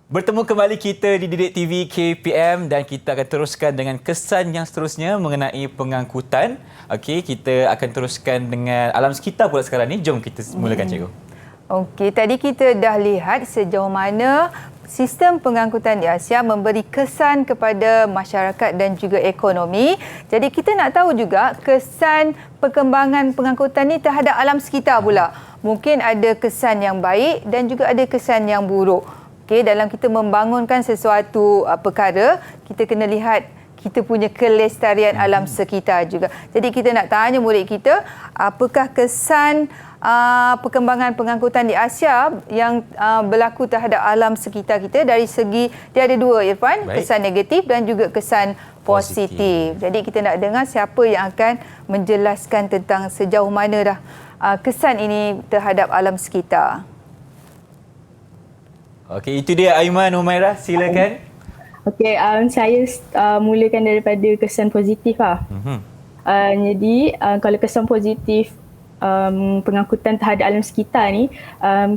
Bertemu kembali kita di Didik TV KPM dan kita akan teruskan dengan kesan yang seterusnya mengenai pengangkutan. Okey, kita akan teruskan dengan alam sekitar pula sekarang ni. Jom kita mulakan cikgu. Okey, tadi kita dah lihat sejauh mana sistem pengangkutan di Asia memberi kesan kepada masyarakat dan juga ekonomi. Jadi kita nak tahu juga kesan perkembangan pengangkutan ni terhadap alam sekitar pula. Mungkin ada kesan yang baik dan juga ada kesan yang buruk. Okey, dalam kita membangunkan sesuatu perkara, kita kena lihat kita punya kelestarian alam sekitar juga. Jadi kita nak tanya murid kita, apakah kesan perkembangan pengangkutan di Asia yang berlaku terhadap alam sekitar kita dari segi, dia ada dua Irfan, Baik. kesan negatif dan juga kesan positif. Jadi kita nak dengar siapa yang akan menjelaskan tentang sejauh mana dah kesan ini terhadap alam sekitar. Okey, itu dia Aiman Humairah, silakan. Okey, saya mulakan daripada kesan positif lah. Jadi kalau kesan positif pengangkutan terhadap alam sekitar ni,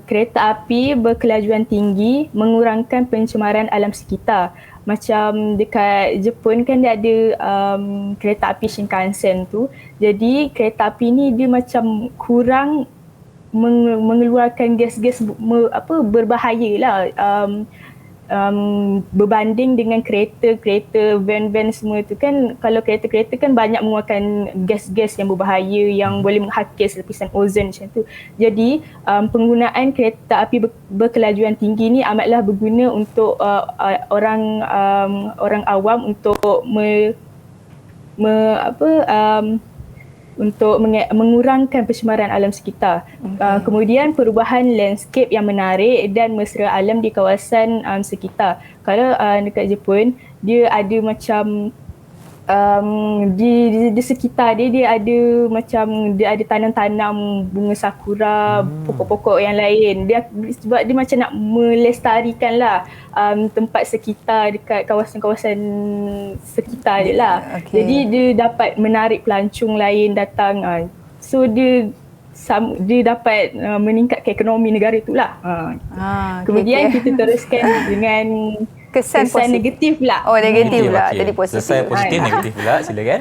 kereta api berkelajuan tinggi mengurangkan pencemaran alam sekitar. Macam dekat Jepun kan dia ada kereta api Shinkansen tu. Jadi kereta api ni dia macam kurang mengeluarkan gas-gas berbahaya lah. Berbanding dengan kereta-kereta, van-van semua tu kan, kalau kereta-kereta kan banyak mengeluarkan gas-gas yang berbahaya yang boleh menghakis lapisan ozon macam tu. Jadi penggunaan kereta api berkelajuan tinggi ni amatlah berguna untuk orang awam untuk untuk mengurangkan pencemaran alam sekitar. Kemudian perubahan landscape yang menarik dan mesra alam di kawasan sekitar. Kalau dekat Jepun, dia ada macam di sekitar dia ada macam dia ada tanam-tanam bunga sakura, pokok-pokok yang lain. Sebab dia macam nak melestarikan lah tempat sekitar dekat kawasan-kawasan sekitar dia lah. Okay. Jadi dia dapat menarik pelancong lain datang. So dia dapat meningkatkan ekonomi negara tu lah. Kemudian kita teruskan dengan kesan negatif pula. Oh, negatif pula. Okey. Tadi positif. Selesai positif, negatif pula. Silakan.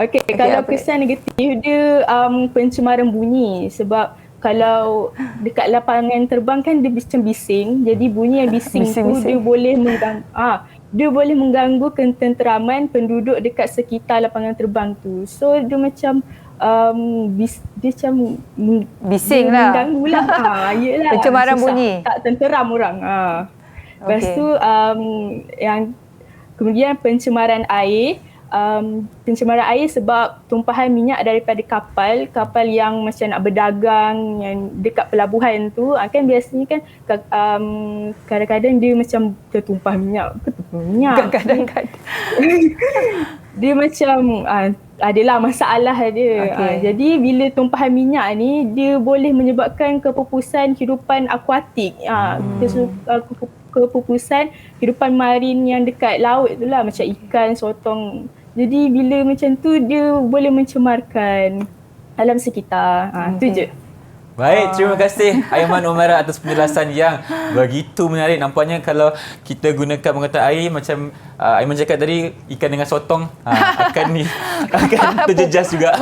Okey, kalau kesan negatif dia pencemaran bunyi. Sebab kalau dekat lapangan terbang kan dia macam bising. Jadi bunyi yang bising tu dia boleh mengganggu ketenteraman penduduk dekat sekitar lapangan terbang tu. So dia macam dia macam bising dia lah. mengganggu lah. Yelah, pencemaran susah. bunyi. Tak tenteram orang. Lepas tu yang kemudian pencemaran air, pencemaran air sebab tumpahan minyak daripada kapal yang macam nak berdagang yang dekat pelabuhan tu, kan biasanya kan kadang-kadang dia macam tertumpah minyak. Kadang-kadang. Dia macam adalah masalah dia. Okey. Jadi bila tumpahan minyak ni dia boleh menyebabkan kepupusan hidupan akuatik. Kepupusan hidupan marin yang dekat laut tu lah, macam ikan, sotong. Jadi bila macam tu dia boleh mencemarkan alam sekitar. Tu je. Baik, terima kasih Aiman Umairah atas penjelasan yang begitu menarik. Nampaknya kalau kita gunakan pengetahuan air macam Aiman cakap tadi, ikan dengan sotong akan terjejas juga.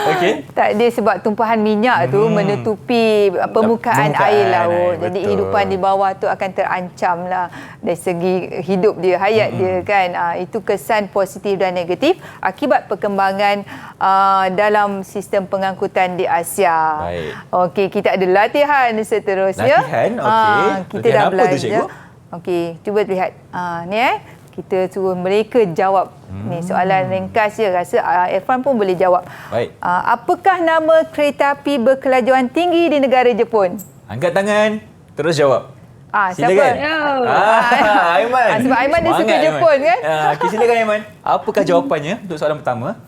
Okey. Tak, dia sebab tumpahan minyak tu menutupi permukaan air laut. Jadi betul. kehidupan di bawah tu akan terancam lah dari segi hidup dia, hayat dia kan. Itu kesan positif dan negatif akibat perkembangan dalam sistem pengangkutan di Asia. Baik. Okey, kita ada latihan seterusnya. Latihan? Okey. Kita Latihan dah apa tu, belajar. cikgu? Okey, cuba lihat. Ni kita suruh mereka jawab. Ni soalan ringkas je, rasa Irfan pun boleh jawab. Baik. Apakah nama kereta api berkelajuan tinggi di negara Jepun? Angkat tangan, terus jawab. Siapa? Silakan. Aiman. Sebab Aiman dia suka Semangat, Jepun kan? Okey, silakan Aiman. Apakah jawapannya untuk soalan pertama?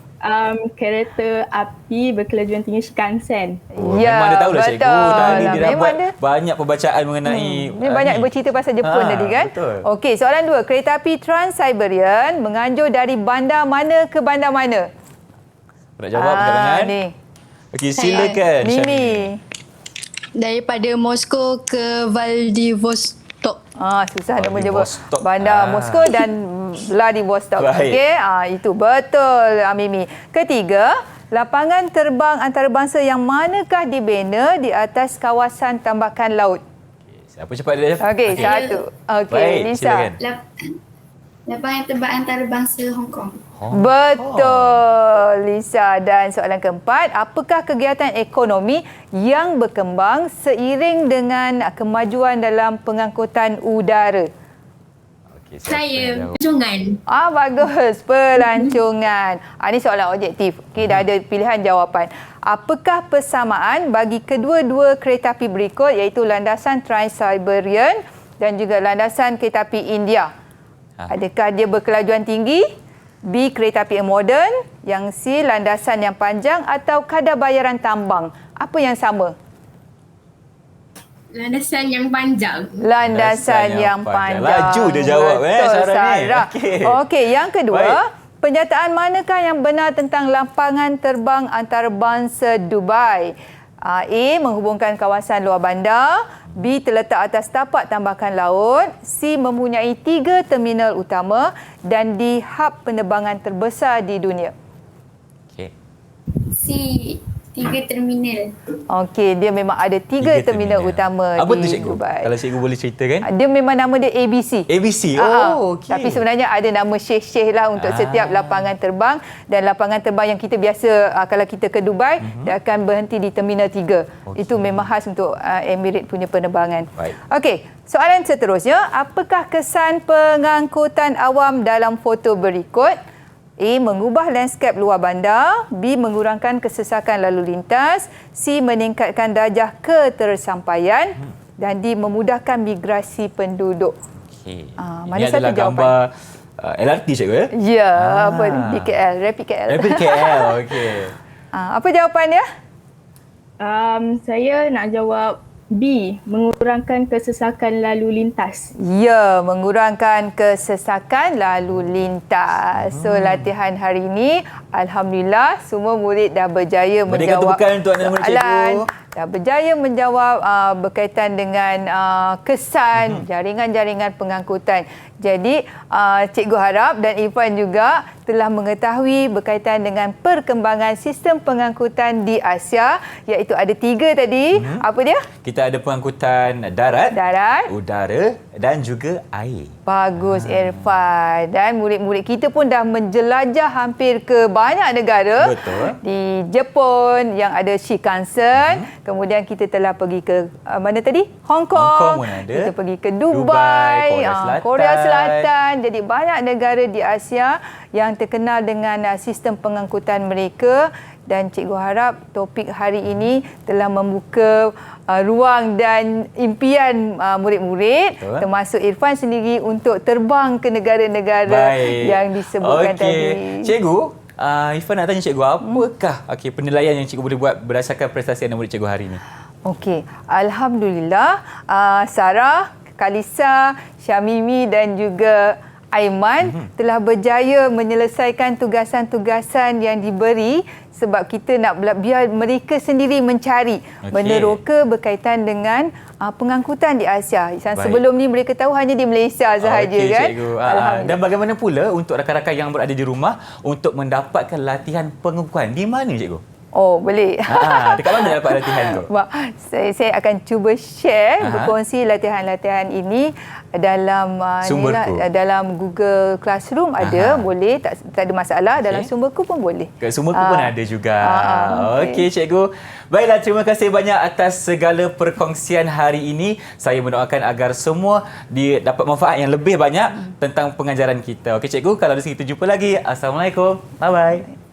Kereta api berkelajuan tinggi Shinkansen. Memang dia tahulah cikgu. Tadi dia dah Memang buat banyak perbacaan mengenai Dia banyak bercerita pasal Jepun tadi kan? Betul. Okey, soalan 2. Kereta api Trans-Siberian menganjur dari bandar mana ke bandar mana? Nak jawab angkat tangan. Ni. Okey, silakan. Mimi. Daripada Moskow ke Vladivostok. Susah nak menyebut Vladivostok. bandar Moskow dan Vladivostok. Baik. Okey, itu betul Mimi. Ketiga, lapangan terbang antarabangsa yang manakah dibina di atas kawasan tambakan laut? Siapa cepat dia? Okey, satu. Okey, Baik, Lisa. silakan. Lapangan terbang antarabangsa Hong Kong. Betul, Lisa. Dan soalan keempat, apakah kegiatan ekonomi yang berkembang seiring dengan kemajuan dalam pengangkutan udara? Okey, Saya pelancongan. Bagus. Pelancongan. Ini soalan objektif. Okey, dah ada pilihan jawapan. Apakah persamaan bagi kedua-dua kereta api berikut iaitu landasan Trans-Siberian dan juga landasan kereta api India? Adakah dia berkelajuan tinggi? B. Kereta api yang moden. Yang C. Landasan yang panjang atau kadar bayaran tambang? Apa yang sama? Landasan yang panjang. Landasan yang panjang. Laju dia jawab Betul, Sarah ni. Sarah. Okey, yang kedua. Baik. Penyataan manakah yang benar tentang lapangan terbang antarabangsa Dubai? A. Menghubungkan kawasan luar bandar. B. Terletak atas tapak tambakan laut. C. Mempunyai 3 terminal utama. Dan D. Hub penerbangan terbesar di dunia. Okey. C. 3 terminal. Okey, dia memang ada 3 terminal utama Apa di tu cikgu? Dubai. Kalau cikgu boleh ceritakan. Dia memang nama dia ABC. ABC. Okey. Tapi sebenarnya ada nama syekh-syekh lah untuk setiap lapangan terbang. Dan lapangan terbang yang kita biasa, kalau kita ke Dubai, dia akan berhenti di Terminal 3. Itu memang khas untuk Emirates punya penerbangan. Baik. Okey, soalan seterusnya. Apakah kesan pengangkutan awam dalam foto berikut? A. Mengubah lanskap luar bandar. B. Mengurangkan kesesakan lalu lintas. C. Meningkatkan darjah ketersampaian. Dan D. Memudahkan migrasi penduduk. Okey. Mana Ini satu adalah jawapan? gambar LRT cikgu ya? Ya, apa di KL, Rapid KL. Rapid KL. Okey. Apa jawapan dia? Saya nak jawab B. Mengurangkan kesesakan lalu lintas. Ya, mengurangkan kesesakan lalu lintas. So, latihan hari ini, Alhamdulillah, semua murid dah berjaya Berikan menjawab tepukan untuk anak murid cikgu. Dah berjaya menjawab berkaitan dengan kesan jaringan-jaringan pengangkutan. Jadi, cikgu harap dan Irfan juga telah mengetahui berkaitan dengan perkembangan sistem pengangkutan di Asia, iaitu ada 3 tadi. Apa dia? Kita ada pengangkutan darat, udara dan juga air. Bagus Irfan. Dan murid-murid kita pun dah menjelajah hampir ke banyak negara. Betul. Di Jepun yang ada Shinkansen Kemudian kita telah pergi ke mana tadi? Hong Kong. Hong Kong pun ada. Kita pergi ke Dubai, Korea Selatan. Jadi banyak negara di Asia yang terkenal dengan sistem pengangkutan mereka. Dan cikgu harap topik hari ini telah membuka ruang dan impian murid-murid, termasuk Irfan sendiri, untuk terbang ke negara-negara yang disebutkan tadi. Cikgu, Irfan nak tanya cikgu, apakah penilaian yang cikgu boleh buat berdasarkan prestasi anak murid cikgu hari ini? Okey, alhamdulillah Sarah, Kalisa, Syamimi dan juga Aiman telah berjaya menyelesaikan tugasan-tugasan yang diberi, sebab kita nak biar mereka sendiri mencari meneroka berkaitan dengan pengangkutan di Asia. Sebelum ni mereka tahu hanya di Malaysia sahaja, kan? Cikgu. Dan bagaimana pula untuk rakan-rakan yang berada di rumah untuk mendapatkan latihan pengukuhan? Di mana, cikgu? Oh, boleh. Dekat mana dapat latihan tu? Saya akan cuba share, berkongsi latihan-latihan ini dalam dalam Google Classroom ada, boleh, tak ada masalah. Dalam Sumberku pun boleh. Kat Sumberku pun ada juga. Okey, cikgu. Baiklah, terima kasih banyak atas segala perkongsian hari ini. Saya mendoakan agar semua dapat manfaat yang lebih banyak tentang pengajaran kita. Okey, cikgu, kalau ada kita jumpa lagi. Assalamualaikum. Bye-bye.